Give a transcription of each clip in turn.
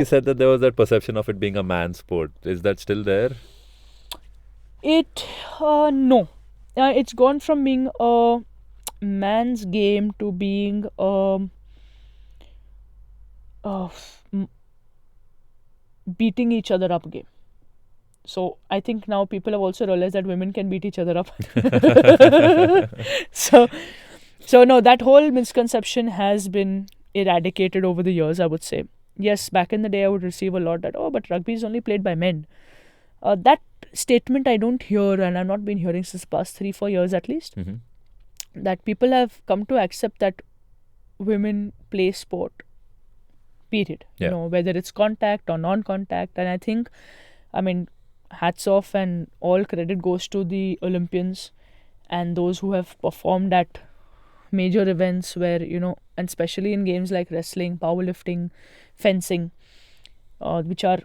you said that there was that perception of it being a man's sport. Is that still there? No. It's gone from being a man's game to being uh, beating each other up game. So I think now people have also realized that women can beat each other up. So no, that whole misconception has been eradicated over the years, I would say. Yes, back in the day I would receive a lot that, oh, but rugby is only played by men. That statement I don't hear, and I've not been hearing since the past 3-4 years at least, Mhm. that people have come to accept that women play sport, period. Yeah. Whether it's contact or non-contact. And I think, I mean, hats off and all credit goes to the Olympians and those who have performed at major events where, and especially in games like wrestling, powerlifting, fencing, which are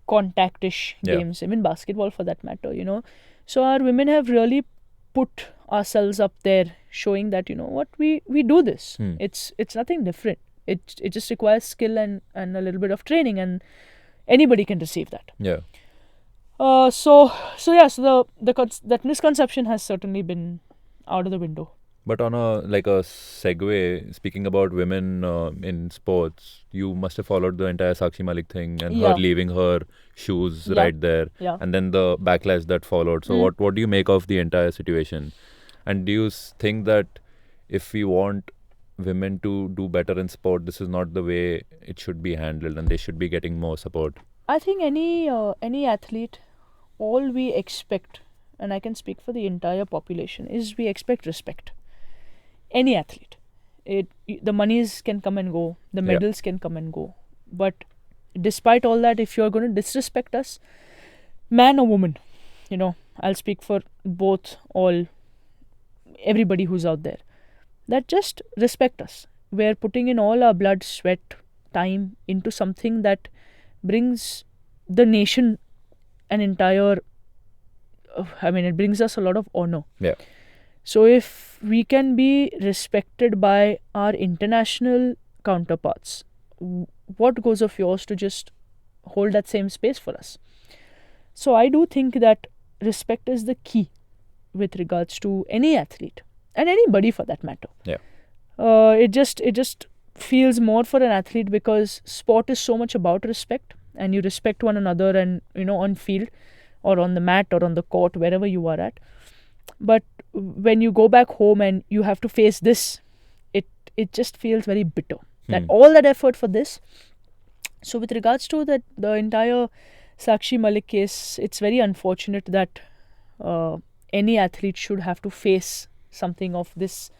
contactish Yeah. games, even basketball for that matter, So our women have really put ourselves up there, showing that, what, we do this. It's nothing different. It just requires skill and a little bit of training, and anybody can receive that. Yeah. So that misconception has certainly been out of the window. But on a segue, speaking about women in sports, you must have followed the entire Sakshi Malik thing and her Yeah. leaving her shoes Yeah. right there, Yeah. and then the backlash that followed. So what do you make of the entire situation? And do you think that if we want women to do better in sport, this is not the way it should be handled, and they should be getting more support? I think any athlete, all we expect, and I can speak for the entire population, is we expect respect. Any athlete, the monies can come and go, the Yeah. medals can come and go, but despite all that, if you're going to disrespect us, man or woman, I'll speak for both, all, everybody who's out there, that just respect us. We're putting in all our blood, sweat, time into something that brings the nation an entire, it brings us a lot of honor. Yeah. So if we can be respected by our international counterparts, what goes of yours to just hold that same space for us? So I do think that respect is the key with regards to any athlete and anybody for that matter. Yeah. It just feels more for an athlete because sport is so much about respect, and you respect one another, and on field or on the mat or on the court, wherever you are at. But when you go back home and you have to face this, it just feels very bitter. That all that effort for this. So with regards to the entire Sakshi Malik case, it's very unfortunate that any athlete should have to face something of this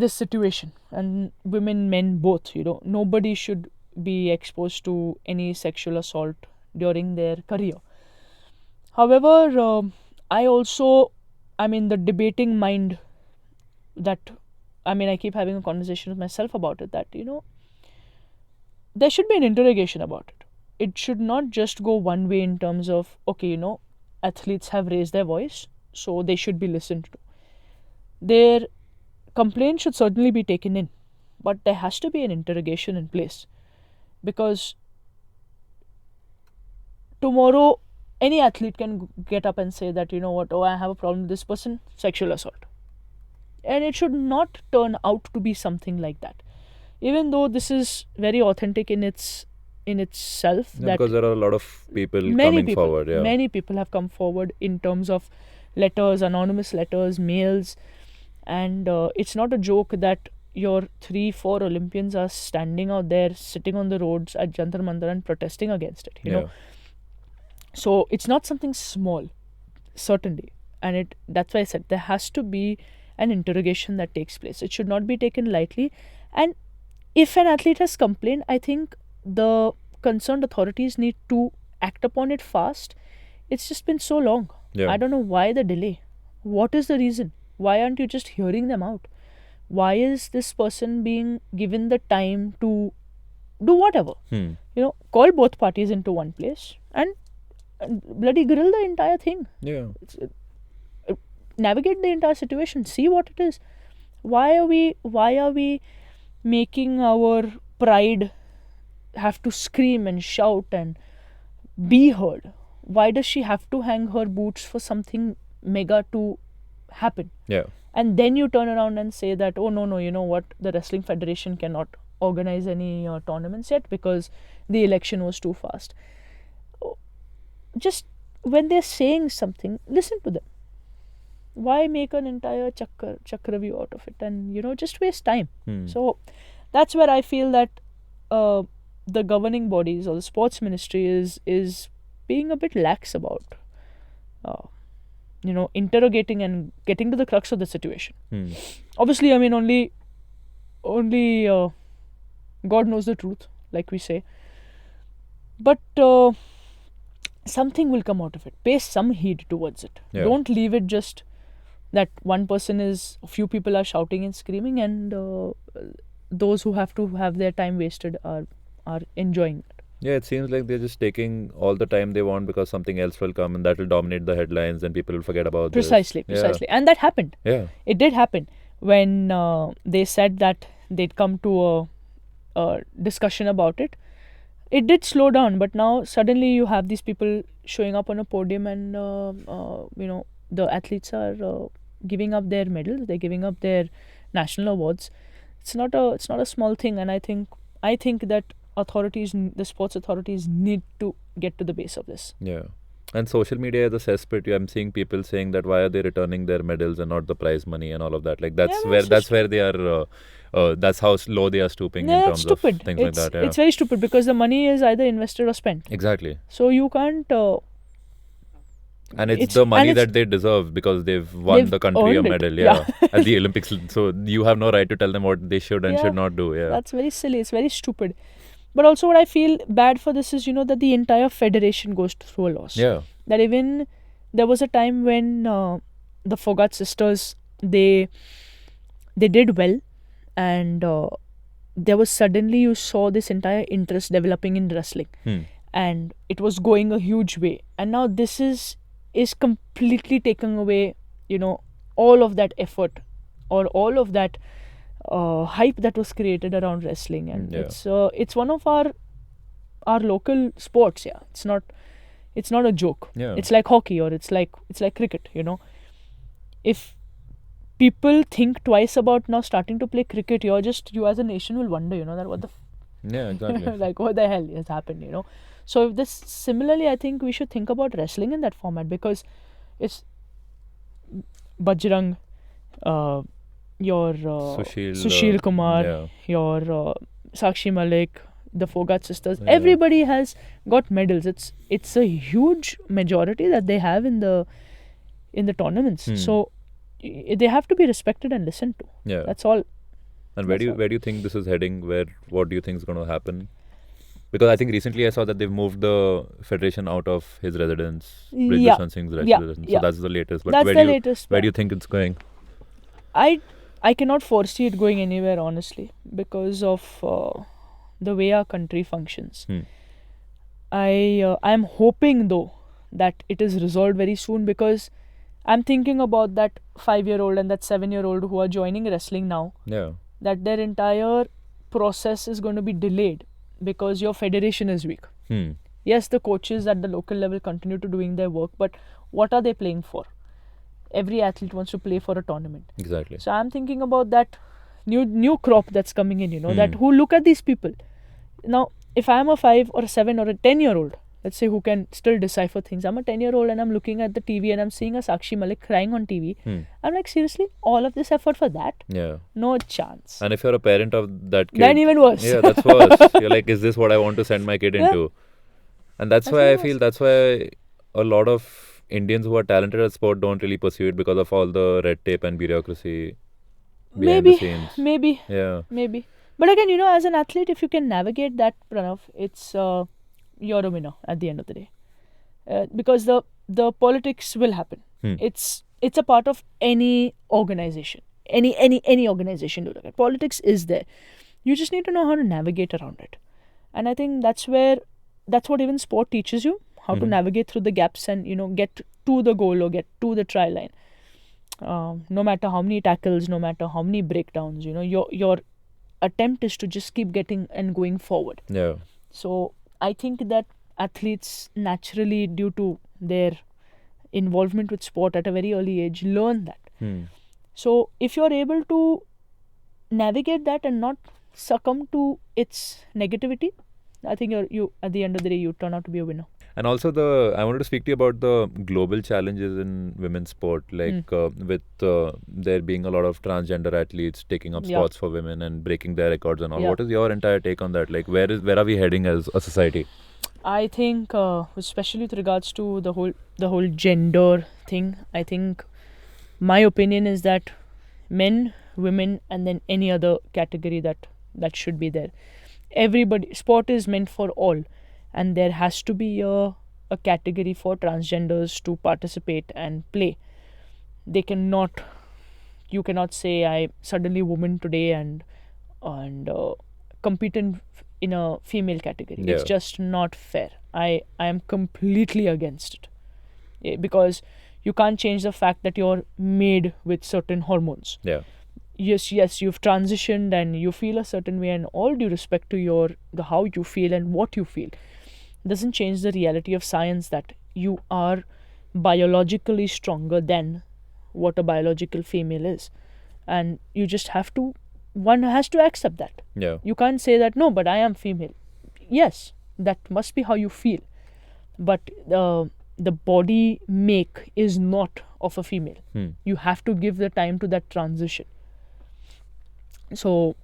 situation, and women, men, both. Nobody should be exposed to any sexual assault during their career. However, the debating mind that, I keep having a conversation with myself about it, that, there should be an interrogation about it. It should not just go one way in terms of, okay, athletes have raised their voice, so they should be listened to. Their complaint should certainly be taken in, but there has to be an interrogation in place, because tomorrow any athlete can get up and say that, I have a problem with this person, sexual assault. And it should not turn out to be something like that. Even though this is very authentic in itself. Yeah, that because there are a lot of people many coming people, forward. Yeah. Many people have come forward in terms of letters, anonymous letters, mails. And it's not a joke that your 3-4 Olympians are standing out there, sitting on the roads at Jantar Mantar and protesting against it. Yeah. So it's not something small, certainly. And that's why I said there has to be an interrogation that takes place. It should not be taken lightly. And if an athlete has complained, I think the concerned authorities need to act upon it fast. It's just been so long. Yeah. I don't know why the delay. What is the reason? Why aren't you just hearing them out? Why is this person being given the time to do whatever? Call both parties into one place and bloody grill the entire thing. Yeah. Navigate the entire situation. See what it is. Why are we making our pride have to scream and shout and be heard? Why does she have to hang her boots for something mega to happen? Yeah. And then you turn around and say that, oh no, you know what, the Wrestling Federation cannot organize any tournaments yet because the election was too fast. Just when they're saying something, listen to them. Why make an entire Chakravyu out of it and, you know, just waste time? So that's where I feel that the governing bodies or the sports ministry is being a bit lax about, you know, interrogating and getting to the crux of the situation. Obviously, I mean, only God knows the truth, like we say. But something will come out of it. Pay some heed towards it. Yeah. Don't leave it just that one person is, a few people are shouting and screaming, and those who have to have their time wasted are enjoying it. Yeah, it seems like they're just taking all the time they want because something else will come and that will dominate the headlines and people will forget about Precisely. this. Yeah. And that happened. Yeah. It did happen when they said that they'd come to a discussion about it. It did slow down, but now suddenly you have these people showing up on a podium and, you know, the athletes are giving up their medals, they're giving up their national awards. It's not a small thing, and I think that the sports authorities need to get to the base of this. Yeah. And social media is a cesspit. I'm seeing people saying that why are they returning their medals and not the prize money and all of that. Like that's where they are. That's how low they are stooping in terms of things like that. Yeah. It's very stupid because the money is either invested or spent. Exactly. So you can't. And it's the money that they deserve because they've won the country a medal, at the Olympics. So you have no right to tell them what they should and should not do. Yeah. That's very silly. It's very stupid. But also what I feel bad for this is, you know, that the entire federation goes through a loss. Yeah. That even there was a time when the Fogart sisters, they did well, and there was suddenly, you saw this entire interest developing in wrestling, and it was going a huge way. And now this is completely taking away, you know, all of that effort or all of that hype that was created around wrestling. And it's one of our local sports. Yeah, it's not a joke. It's like hockey, or it's like cricket, you know. If people think twice about now starting to play cricket, you as a nation will wonder, you know, that what the exactly. like what the hell has happened, you know. So this, similarly, I think we should think about wrestling in that format, because it's Bajrang, your Sushil Kumar, your Sakshi Malik, the Fogart sisters. Everybody has got medals. It's a huge majority that they have in the tournaments. So they have to be respected and listened to. Yeah. That's all. And where do you think this is heading? What do you think is going to happen? Because I think recently I saw that they've moved the federation out of his residence, Bridge Vishwan Singh's residence. So that's the latest. But where do you think it's going? I cannot foresee it going anywhere, honestly, because of the way our country functions. I am hoping, though, that it is resolved very soon, because I'm thinking about that 5-year-old and that 7-year-old who are joining wrestling now. Yeah. That their entire process is going to be delayed because your federation is weak. Yes, the coaches at the local level continue to doing their work, but what are they playing for? Every athlete wants to play for a tournament. Exactly. So I'm thinking about that new crop that's coming in, you know, that who look at these people. Now, if I'm a 5 or a 7 or a 10-year-old, let's say, who can still decipher things. I'm a 10-year-old and I'm looking at the TV and I'm seeing a Sakshi Malik crying on TV. I'm like, seriously? All of this effort for that? Yeah. No chance. And if you're a parent of that kid... Then even worse. Yeah, that's worse. You're like, is this what I want to send my kid into? And that's why I feel that's why a lot of Indians who are talented at sport don't really pursue it, because of all the red tape and bureaucracy behind the scenes. Maybe. Yeah. Maybe. But again, you know, as an athlete, if you can navigate that, Pranav, it's... you're a winner at the end of the day, because the politics will happen. It's a part of any organization, any organization you look at. Politics is there. You just need to know how to navigate around it, and I think that's what even sport teaches you, how to navigate through the gaps and, you know, get to the goal or get to the try line. No matter how many tackles, no matter how many breakdowns, you know, your attempt is to just keep getting and going forward. Yeah. So I think that athletes naturally, due to their involvement with sport at a very early age, learn that. So if you're able to navigate that and not succumb to its negativity, I think you at the end of the day you turn out to be a winner. And also I wanted to speak to you about the global challenges in women's sport, like with there being a lot of transgender athletes taking up Yeah. spots for women and breaking their records and all. Yeah. What is your entire take on that? Like, where are we heading as a society? I think, especially with regards to the whole gender thing, I think my opinion is that men, women, and then any other category that should be there. Everybody, sport is meant for all, and there has to be a category for transgenders to participate and play. They cannot. You cannot say I suddenly woman today and compete in a female category. Yeah. It's just not fair. I am completely against it. Because you can't change the fact that you're made with certain hormones. Yeah. Yes, you've transitioned and you feel a certain way, and all due respect to the how you feel and what you feel doesn't change the reality of science that you are biologically stronger than what a biological female is, and you just one has to accept that. Yeah. You can't say that no, but I am female. Yes, that must be how you feel, but the body make is not of a female. You have to give the time to that transition. So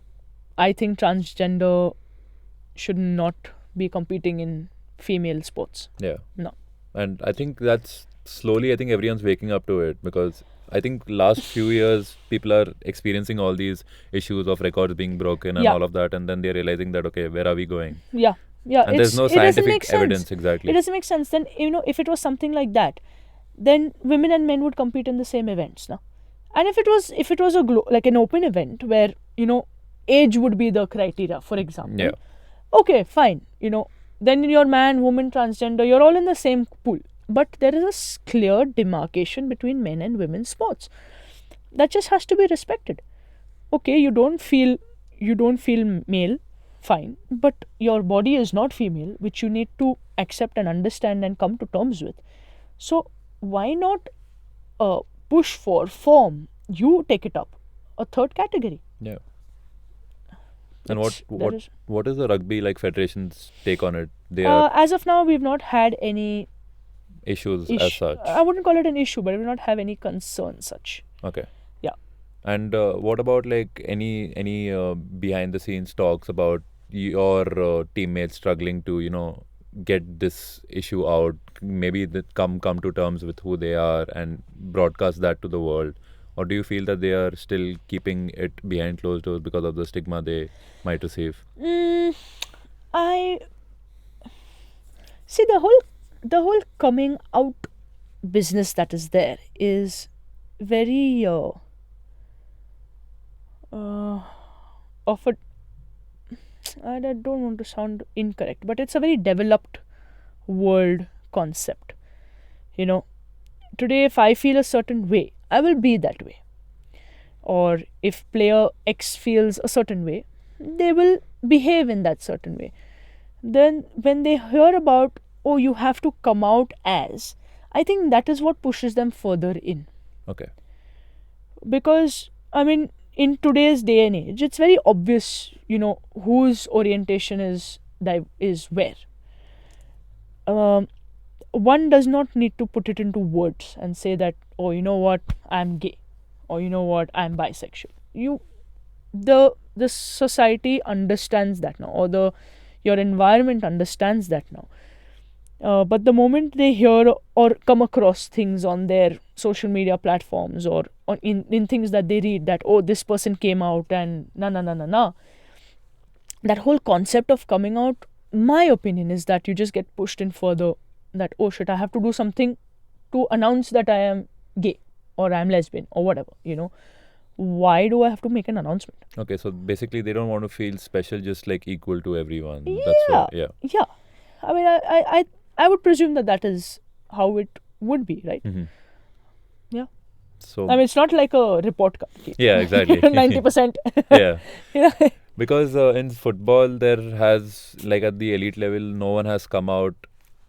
I think transgender should not be competing in female sports. Yeah. No. And I think that's slowly, I think everyone's waking up to it, because I think last few years people are experiencing all these issues of records being broken and Yeah. all of that, and then they're realizing that, okay, where are we going? Yeah. And there's no it doesn't make scientific sense. evidence. Exactly. It doesn't make sense. Then, if it was something like that, then women and men would compete in the same events, no? And if it was like an open event where age would be the criteria, for example. Yeah. Okay, fine. Then you're man, woman, transgender, you're all in the same pool. But there is a clear demarcation between men and women's sports. That just has to be respected. Okay, you don't feel male, fine, but your body is not female, which you need to accept and understand and come to terms with. So why not push for form? You take it up a third category. Yeah. And It's- that is- what is the rugby federation's take on it? They as of now, we've not had any issues issue. as such. I wouldn't call it an issue, but we do not have any concern such. Okay. Yeah. And what about any behind the scenes talks about your teammates struggling to get this issue out? Maybe that come to terms with who they are and broadcast that to the world. Or do you feel that they are still keeping it behind closed doors because of the stigma they might receive? I see the whole coming out business that is there is very of a I don't want to sound incorrect, but it's a very developed world concept. Today if I feel a certain way, I will be that way. Or if player X feels a certain way, they will behave in that certain way. Then when they hear about, oh, you have to come out as, I think that is what pushes them further in. Okay. Because, I mean, in today's day and age, it's very obvious, whose orientation is where. One does not need to put it into words and say that, oh, you know what, I'm gay, or you know what, I'm bisexual. The society understands that now, or your environment understands that now. But the moment they hear or come across things on their social media platforms or in things that they read, that, oh, this person came out and na, that whole concept of coming out, my opinion is that you just get pushed in further, that, oh shit, I have to do something to announce that I am gay or I'm lesbian or whatever, Why do I have to make an announcement? Okay, so basically they don't want to feel special, just like equal to everyone. Yeah. That's what, yeah. Yeah. I mean, I would presume that is how it would be, right? Mm-hmm. Yeah. So I mean, it's not like a report card. yeah, exactly. 90%. Yeah. Because in football, there has, like at the elite level, no one has come out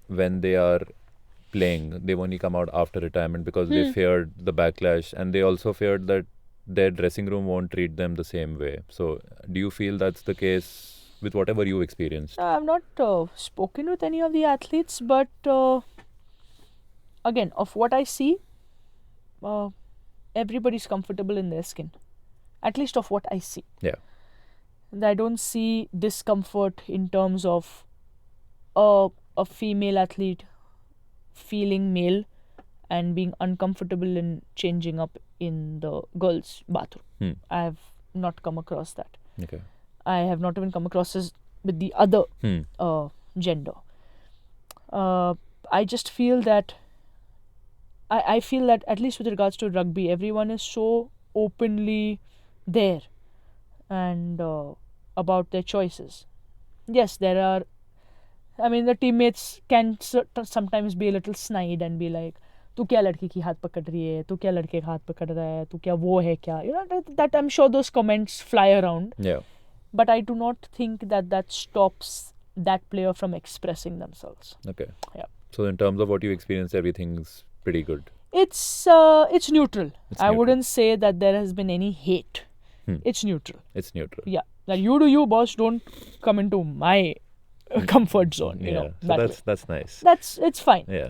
when they are playing. They've only come out after retirement because they feared the backlash, and they also feared that their dressing room won't treat them the same way. So, do you feel that's the case with whatever you experienced? I've not spoken with any of the athletes, but again, of what I see, everybody's comfortable in their skin. At least of what I see. Yeah. And I don't see discomfort in terms of a female athlete feeling male and being uncomfortable in changing up in the girls' bathroom. I have not come across that. Okay. I have not even come across this with the other gender. I just feel that I feel that at least with regards to rugby, everyone is so openly there and about their choices. Yes, there are. I mean, the teammates can sometimes be a little snide and be like, "तू क्या लड़की की हाथ पकड़ रही है? तू क्या लड़के का हाथ पकड़ रहा है? तू क्या वो है क्या?" You know that I'm sure those comments fly around. Yeah. But I do not think that stops that player from expressing themselves. Okay. Yeah. So, in terms of what you experienced, everything's pretty good. It's neutral. I wouldn't say that there has been any hate. It's neutral. It's neutral. Yeah. That you do you, boss. Don't come into my comfort zone. You know. So that's nice. It's fine. Yeah.